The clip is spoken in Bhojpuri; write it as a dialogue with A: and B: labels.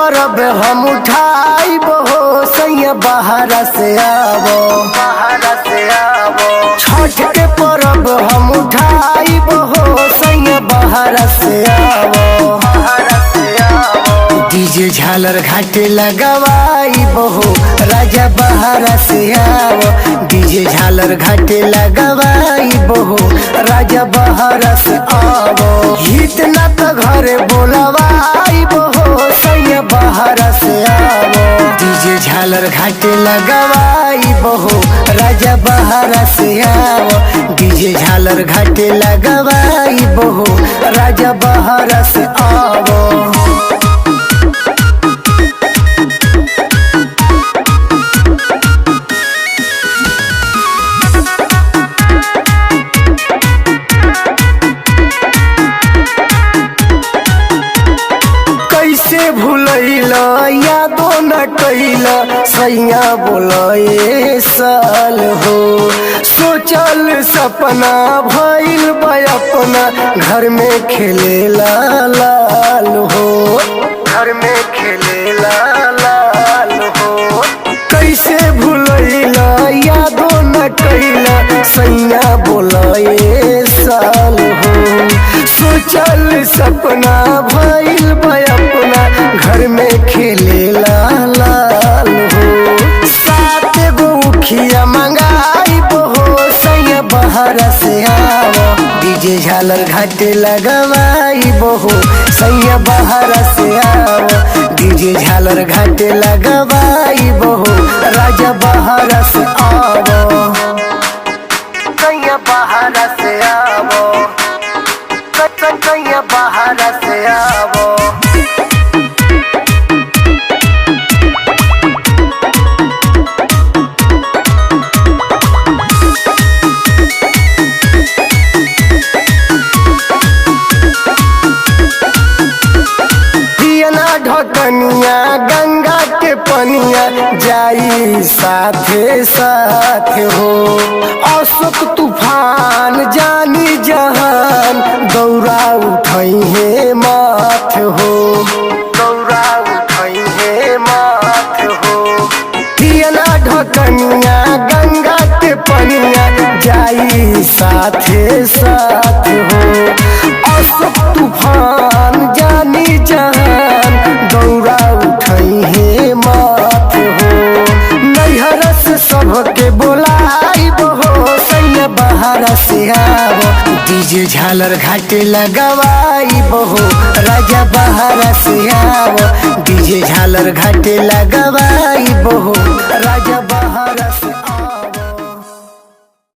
A: परब हम उठाइब हो सैया बाहर से आवो, बाहर से आवो। छठ के परब हम उठाइब हो सैया बाहर से आवो, बाहर से आवो। डीजे झालर घाटे लगवाइब हो राजा बाहर से आवो, डीजे झालर घाटे लगवाइब हो राजा बाहर से आवो। इतना तो घरे बोलवाइब हो सैया बाहर से आवो, डीजे झालर घाटे लगवाइब हो राजा बाहर से आवो, डीजे झालर घाटे लगवाइब हो राजा बाहर से आवो। कैसे भूलैला यादो न कैला सैया बोलाए साल हो, सोचल सपना भइल बा अपना घर में खेलेला लाल हो, घर में खेलेला लाल हो। कैसे भूलैला यादो न कैला सैया बोलाए साल हो, सोचल सपना भइल बा अपना घर में खेलेला लाल हो। सात गो उखिया मंगाइब हो सैया बाहर से आवो, डीजे झालर घाटे लगवाइब हो सैया बाहर से आवो, डीजे झालर घाटे लगवाइब हो राजा बाहर से आवो, सैया बाहर से आवो, सैया बाहर से आवो। ढकनिया गंगा के पनिया जाई साथे साथ हो, अशोक तूफान जानी जहान दौरा उठई है माथ हो, दौरा उठई है माथ हो। पियना ढकनिया गंगा के पनिया जाई साथे साथ हो, अशोक तूफान जानी जहान दौरा उठई है माथ हो। नैहर से सबके बोलाइब हो सैया बाहर से आवो, डीजे झालर घाटे लगवाइब हो राजा बाहर से आवो, डीजे झालर घाटे लगवाइब हो राजा बाहर से